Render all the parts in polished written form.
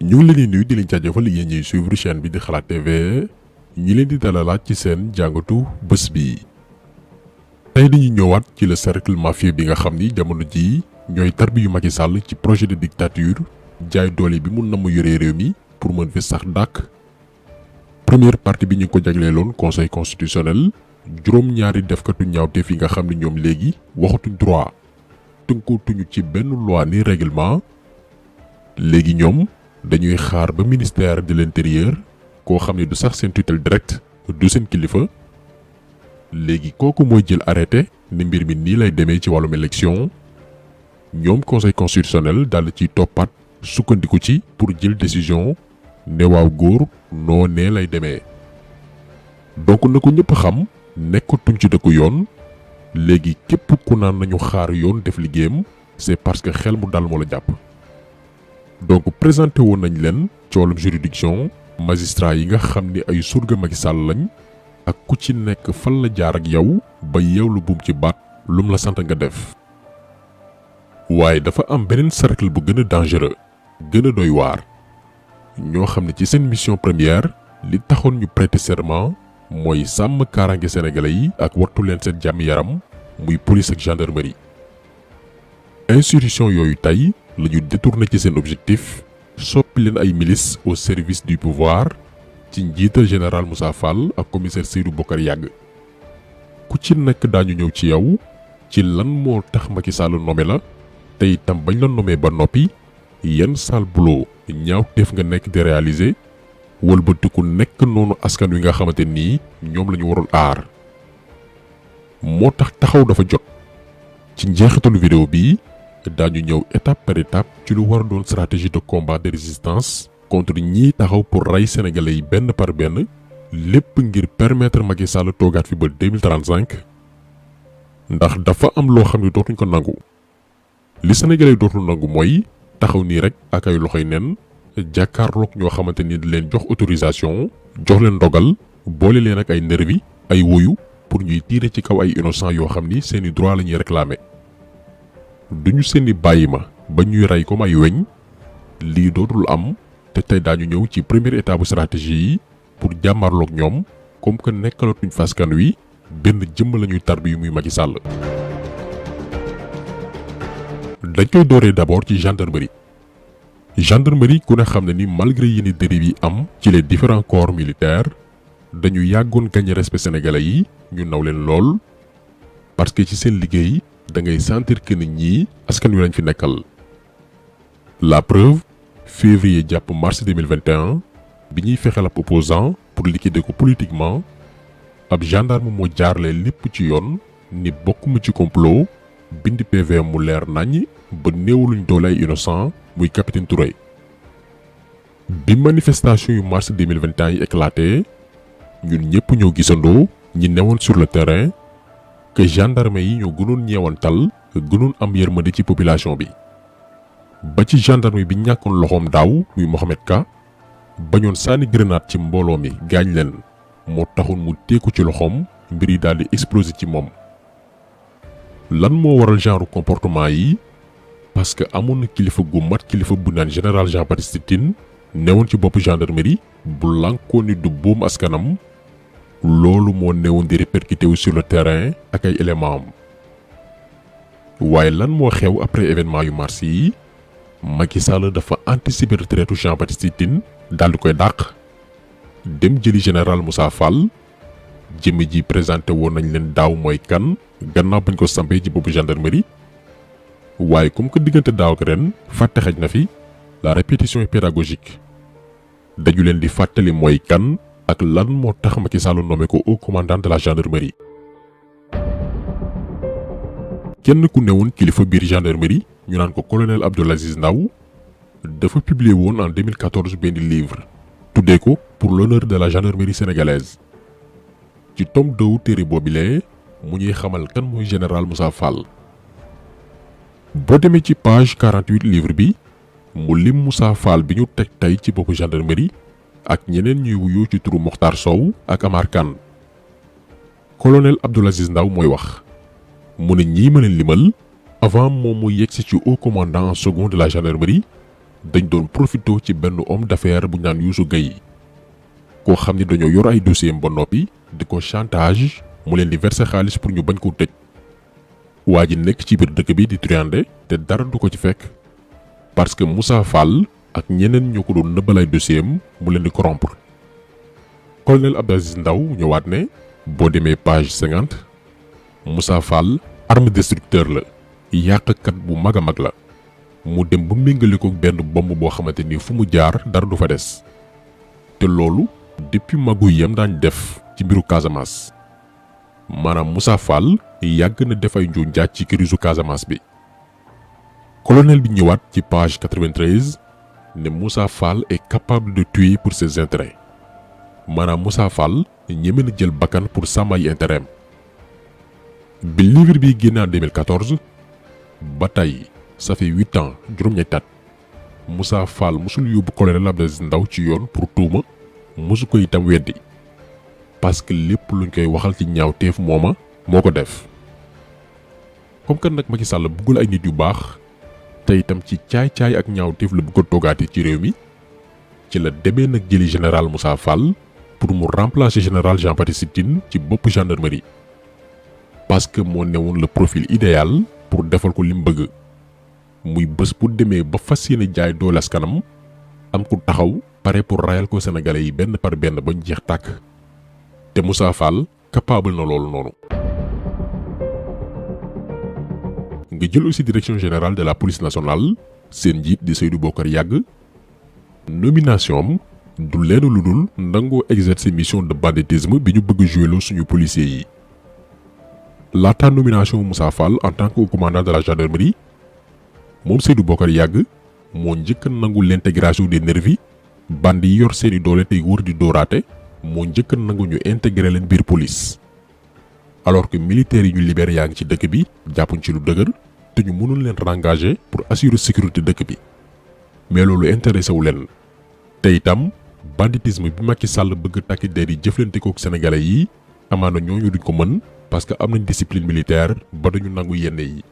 ñu ngi leen di nuyu di leen jaajëfal yéen ñuy suivre chaîne bi di Xalaat TV ñi leen di dalalaat ci seen jàngatu bés bi. tey dañuy ñëwaat ci le cercle mafieux bi nga xam ni jamono jii ñooy tarbi yu Macky Sall ci projet de dictature jaay doole bi mu namm yoree réew mi pour mën fi sax dàkk. première partie bi ñu ko jagleeloon conseil constitutionnel juróom-ñaari defkatu ñaawteef yi nga xam ni ñoom léegi waxatuñ droit tënkootuñu ci benn loi ni règlement léegi ñoom. dañuy xaar ba ministère de l'intérieur koo xam ne du sax seen tutelle direct du seen kilifa léegi kooku mooy jël arrêté ne mbir mi nii lay demee ci wàllum élection ñoom conseil constitutionnel daal ciy toppaat sukkandiku ci pour jël décision ne waaw góor noo nee lay demee. donc na ko ñëpp xam nekkatuñ ci dëkku yoon léegi képp ku naan nañu xaar yoon def liggéeyam c'est parce que xel mu dal moo la jàpp. donc présenté woon nañ leen ci wàllum juridiction magistrat yi nga xam ni ay surga Macky Sall lañ ak ku ci nekk fan la jaar ak yow ba yeew lu buum ci baat lum la sant nga def. waaye dafa am beneen cercle bu gën a dangereux gën a doy waar ñoo xam ne ci seen mission première li taxoon ñu prêter serment mooy sàmm kaaraange sénégalais yi ak wattu leen seen jàmm yaram muy police ak gendarmerie. institution yooyu tey lañu détourné ci seen objectif soppi leen ay milices au service du pouvoir ci njiital général Moussa Fall ak commissaire Seydou Bokar Yàgg ku ci nekk daañu ñëw ci yow ci lan moo tax Macky Sall nommé la te itam bañ la nommé ba noppi yan sale boulot ñaawteef nga nekk di réaliser wëlbatiku nekk noonu askan wi nga xamante nii ñoom la ñu waroon aar. moo tax taxaw dafa jot ci njeexitalu vidéo bi daañu ñëw étape par étape ci lu war a doon stratégie de combat de résistance contre ñii taxaw pour rey sénégalais yi benn par benn lépp ngir permettre Macky Sall toogaat fi ba 2035 ndax dafa am loo xam ne dootuñ ko nangu. li sénégalais dootul nangu mooy taxaw nii rek ak ay loxoy nen jàkkaarloog ñoo xamante ni di leen jox autorisation jox leen ndogal boole leen ak ay nervi ay woyu pour ñuy tiire ci kaw ay innocent yoo xam ni seeni droit la ñuy réclamer. duñu seeni bàyyi ma ba ñuy rey comme ay weñ lii dootul am te tey daañu ñëw ci première étape bu stratégie yi pour jàmmarloog ñoom comme que nekkalatuñ faskan wi benn jëmm la ñuy tarbi yu muy Macky Sall. dañ koy dooree d'abord ci gendarmerie. gendarmerie ku ne xam ne ni malgré yenn dérives yi am ci les différents corps militaires dañu yàggoon gagner respect sénégalais yi ñu naw leen lool parce que ci seen liggéey. da ngay sentir que nit ñi askan wi lañ fi nekkal. la preuve février jàpp mars 2021 bi ñuy fexeel ab opposant pour liquider ko politiquement ab gendarme moo jaarlee lépp ci yoon ni bokkuma ci complot bind PV mu leer nañ ba néewluñ doole ay innocent muy capitaine Touré. bi manifestation yu mars 2021 yi éclaté ñun ñëpp ñoo gisandoo ñi newoon sur le terrain. que gendarme yi ñoo gënoon ñeewantal gënoon am yërmande ci population bi ba ci gendarme bi ñàkkoon loxoom daaw muy Mohamed Ka bañoon sànni grenade ci mbooloo mi gaañ leen moo taxoon mu teeku ci loxoom mbir yi daal di exploser ci moom. lan moo waral genre comportement yi parce que amoon na kilifa gu mat kilifa bu naan général Jean Baptiste Tine newoon ci boppu gendarmerie bu lànkoo ni du boom askanam. loolu moo newoon di répercuté wu sur le terrain ak ay éléments am. waaye lan moo xew après événement yu mars yi Macky Sall dafa anticiper retraite Jean Baptiste Tine daal di koy dàq dem jëli général Moussa Fall jëmm ji présenté woon nañ leen daaw mooy kan gannaaw bañ ko sampee ci boppu gendarmerie. waaye comme que diggante daaw ak ren fàtte xaj na fi la répétition est pédagogique dañu leen di fàttali mooy kan. ak lan moo tax Macky Sall nommé ko haut commandant de la gendarmerie. kenn ku newoon kilifa biir gendarmerie ñu naan ko colonel Abdoul Aziz Ndaw dafa publier woon en 2014 benn livre tuddee ko pour l'honneur de la gendarmerie sénégalaise. ci tome 2 téere boobilee mu ñuy xamal kan mooy général Moussa Fall. boo demee ci page 48 livre bi mu lim Moussa Fall bi ñu teg tey ci boppu gendarmerie. ak ñeneen ñuy wuyoo ci turu Mokhtar Sow ak Amar Kane. colonel Abdoul Aziz Ndaw mooy wax mu ne ñii ma leen limal avant moom mu yegsi ci haut commandant en second de la gendarmerie dañ doon profité ci benn homme d'affaires bu ñu naan Youssou Gueye koo xam ni dañoo yor ay dossier ba noppi di ko chantage mu leen di verser xaalis pour ñu bañ koo tëj waa ji nekk ci biir dëkk bi di truander te dara du ko ci fekk parce que Moussa Fall ak ñeneen ñoo ko doon nëbbal ay dossier am mu leen di corrompre. Colonel Abdou Aziz Ndaw ñëwaat ne boo demee page 50 Moussa Fall arme destructeur la yàqkat bu mag a mag la mu dem ba méngale ko benn bomb boo xamante ni fu mu jaar dara du fa des te loolu depuis magu yam daañ def ci mbiru Casamance maanaam Moussa Fall yàgg na def ay njuuj njaaj ci crise Casamance bi. Colonel bi ñëwaat ci page 93 ne Moussa Fall est capable de tuer pour ses intérêts maanaam Moussa Fall ñeme na jël bakkan pour sàmm ay intérêt am. bi livre bi génn en 2014 ba tey ça fait 8 ans juróom-ñetti at Moussa Fall musul yóbbu colonel Abdou Aziz Ndaw ci yoon pour tuuma musu ko itam weddi parce que lépp luñ koy waxal ci ñaawteef mooma moo ko def. comme que nag Macky Sall bëggul ay nit yu baax te itam ci caay-caay ak ñaawteef la bëgg a toogaati ci réew mi ci la demee nag jëli général Moussa Fall pour mu remplacer général Jean-Baptiste Tine ci bopp gendarmerie parce que moo newoon le profil idéal pour defal ko li mu bëgg muy bés bu demee ba fas yéene jaay doole askanam am ku taxaw pare pour rayal ko sénégalais yi benn par benn bañ jeex tàkk te Moussa Fall capable na loolu noonu. nga jël aussi direction générale de la police nationale seen njiit di Seydou Bokar Yàgg nomination am du leen lu dul ndangoo exercer mission de banditisme bi ñu bëgg jouer suñu policiers yi. laata nomination Moussa Fall en tant que commandant de la gendarmerie moom Seydou Bokar Yàgg moo njëkk a nangu l'intégration des nervis bandi yi yor seeni doole tey wër di dooraate moo njëkk a nangu ñu intégrer leen biir police alors que militaires yi ñu libéré yaa ngi ci dëkk bi jàppuñ ci lu dëgër te ñu mënul leen rengager pour assurer sécurité dëkk bi mais loolu intéressé wu leen te itam banditisme bi Macky Sall bëgg takki der yi jëflante kook sénégalais yi amaana ñooñu duñ ko mën parce que am nañ discipline militaire ba dañu nangu yenn yi.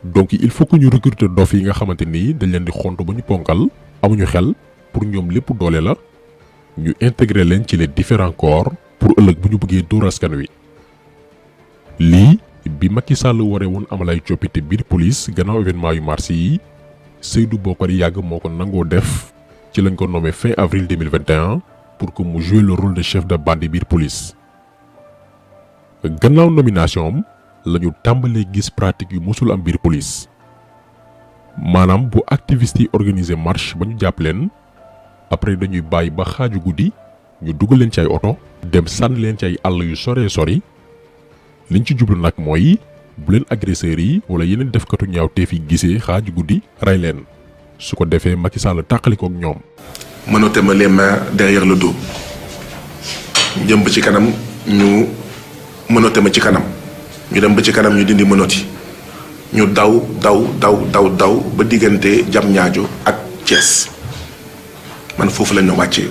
donc il faut que ñu recruter dof yi nga xamante ni dañ leen di xontu ba ñu ponkal amuñu xel pour ñoom lépp doole la ñu intégrer leen ci les différents corps pour ëllëg bu ñu bëggee dóor askan wi. lii bi Macky Sall waree woon amal ay coppite biir police gannaaw événement yu mars yi Seydou Bokar Yàgg moo ko nangoo def ci lañ ko nommé fin avril 2021 pour que mu jouer le rôle de chef de bande biir police. gannaaw nomination am lañu tàmbalee gis pratique yu musul am biir police maanaam bu activistes yi organiser marche ba ñu jàpp leen après dañuy bàyyi ba xaaju guddi ñu dugal leen ci ay oto dem sànni leen ci ay àll yu soree sori liñ ci jublu nag mooy bu leen agresseurs yi wala yeneen defkatu ñaawteef yi gisee xaaju guddi rey leen su ko defee Macky Sall tàqalikoo ak ñoom. menotté ma les mains derrière le dos jëm ba ci kanam ñu menotté ma ci kanam ñu dem ba ci kanam ñu dindi menoti ñu daw ba diggante Diamniadio ak Thiès man foofu lañ ma wàccee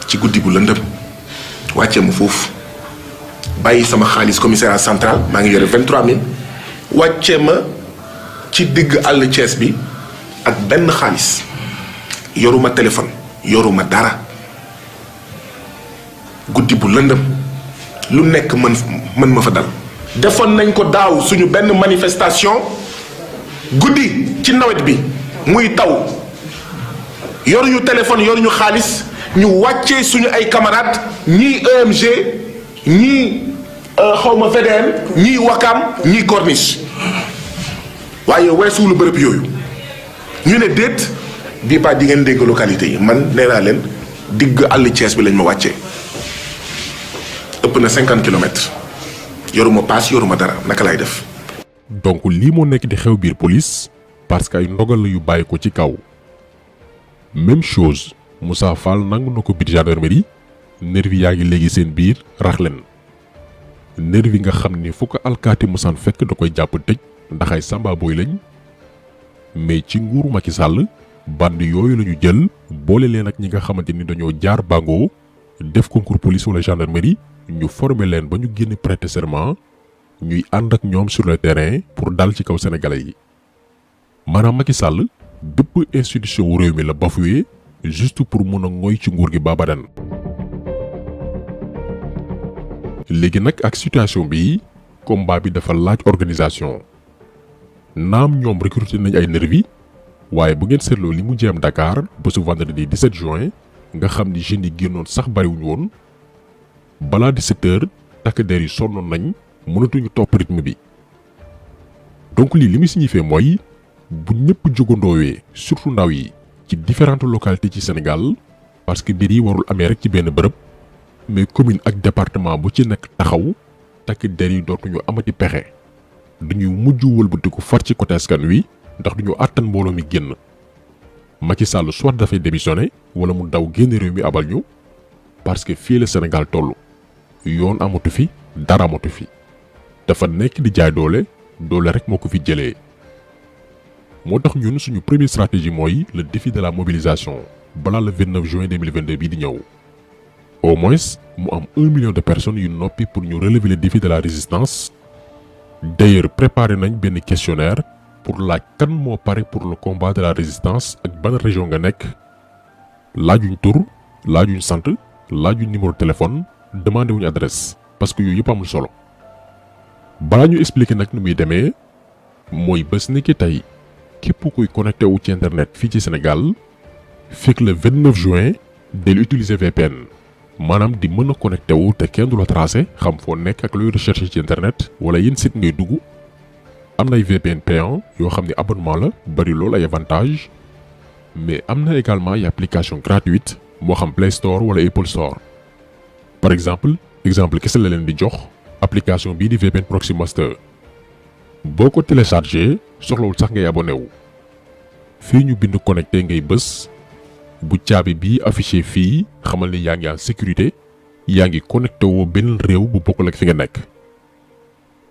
ci guddi bu lëndëm wàccee ma foofu bàyyi sama xaalis commissariat central maa ngi yore 23000 wàccee ma ci digg àll Thiès bi ak benn xaalis yoruma téléphone yoruma dara guddi bu lëndëm lu nekk mën ma fa dal. defoon nañ ko daaw suñu benn manifestation guddi ci nawet bi muy taw yoruñu téléphone yoruñu xaalis ñu wàccee suñu ay camarades ñii EMG ñii xawma VDN ñii Wakam ñii Corniche waaye weesuwulu bërëb yooyu ñu ne déet bii pas di ngeen dégg localité yi man nee naa leen digg àll Thiès bi lañ ma wàccee ëpp na 50 kilomètres yoruma paas yoruma dara naka lay def. donc lii moo nekk di xew biir police parce que ay ndogal la yu bàyyi ko ci kaw même chose Moussa Fall nangu na ko biir gendarmerie nervi yaa ngi léegi seen biir rax leen nervi nga xam ni fu ko alkaati musaan fekk da koy jàpp tëj ndax ay samba boy lañ mais ci nguuru Macky Sall band yooyu la ñu jël boole leen ak ñi nga xamante ni dañoo jaar bango def concours police wala gendarmerie ñu former leen ba ñu génn prêter serment ñuy ànd ak ñoom sur le terrain pour dal ci kaw sénégalais yi maanaam Macky Sall bépp institution wu réew mi la bafoué juste pour mën a ngoy ci nguur gi baabadan. léegi nag ak situation bi combat bi dafa laaj organisation naam ñoom recruté nañ ay nervi waaye bu ngeen seetloo li mu jéem Dakar ba su vendredi 17 juin nga xam ni jeunes yi génnoon sax bariwuñu woon balaa 17h takk der yi sonnoon nañ mënatuñu topp rythme bi. donc lii li muy signifié mooy bu ñëpp jógandoowee surtout ndaw yi ci différentes localités ci Sénégal parce que mbir yi warul amee rek ci benn bërëb mais commune ak département bu ci nekk taxaw takk der yi dootuñu amati pexe dañuy mujj wëlbatiku far ci côté askan wi ndax duñu àttan mbooloo mi génn. Macky Sall soit dafay démissionné wala mu daw génn réew mi abal ñu parce que fii la Sénégal toll yoon amatu fi dara amatu fi dafa nekk di jaay doole rek moo ko fi jëlee. moo tax ñun suñu première stratégie mooy le défi de la mobilisation balaa le 29 juin 2022 bii di ñëw au moins mu am 1 million de personnes yu noppi pour ñu relever le défi de la résistance. D'ailleurs préparé nañ benn questionnaire pour laaj kan moo pare pour le combat de la résistance ak ban région nga nekk laajuñ tur laajuñ sant laajuñ numéro téléphone demandé wuñ adresse parce que yooyu yëpp amul solo. balaa ñu expliquer nag nu muy demee mooy bés ni ki tey képp kuy connecté wu ci internet fii ci Sénégal fekk le 29 juin del utiliser VPN maanaam di mën a connecté wu te kenn du la tracé xam foo nekk ak looy recherche ci internet wala yéen site ngay dugg. am na ay VPN payant yoo xam ne abonnement la bari lool ay avantages mais am na également ay application gratuite moo xam Play Store wala Apple Store. par exemple kese la leen di jox application bii di VPN Proxy Master boo ko téléchargé soxlawul sax ngay abonné wu fii ñu bind connecté ngay bës bu caabi bii affiché fii xamal ni yaa ngi en sécurité yaa ngi connecté woo benn réew bu bokkul ak fi nga nekk.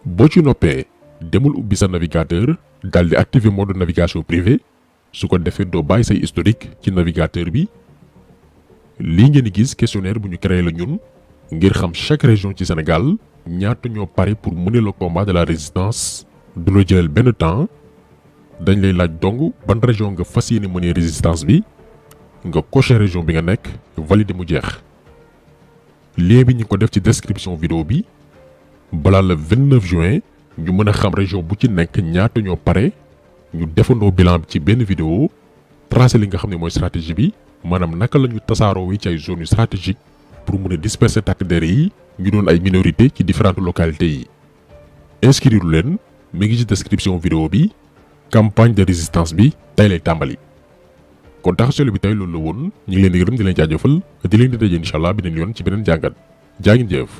boo ci noppee demul ubbi sa navigateur daal di activer mode navigation privé su ko defee doo bàyyi say historique ci navigateur bi. lii ngeen di gis questionnaire bu ñu créé la ñun ngir xam chaque région ci Sénégal ñaata ñoo pare pour mener le combat de la résistance. du la jëlal benn temps dañ lay laaj dong ban région nga fas yéene mener résistance bi nga coché région bi nga nekk validé mu jeex. lien bi ñu ko def ci description vidéo bi balaa le 29 juin ñu mën a xam région bu ci nekk ñaata ñoo pare ñu defandoo bilan bi ci benn vidéo tracé li nga xam ne mooy stratégie bi maanaam naka la ñu tasaaroo wi ci ay zones yu stratégique pour mën a disperser takk der yi ñu doon ay minorité ci différentes localités yi. inscrire leen mi ngi ci description vidéo bi campagne de résistance bi tey lay tàmbali. kon taxaw bi tey loolu la woon ñu ngi leen di gërëm di leen jaajëfal di leen di daje incha allah beneen yoon ci beneen jàngat jaa ngeen jëf.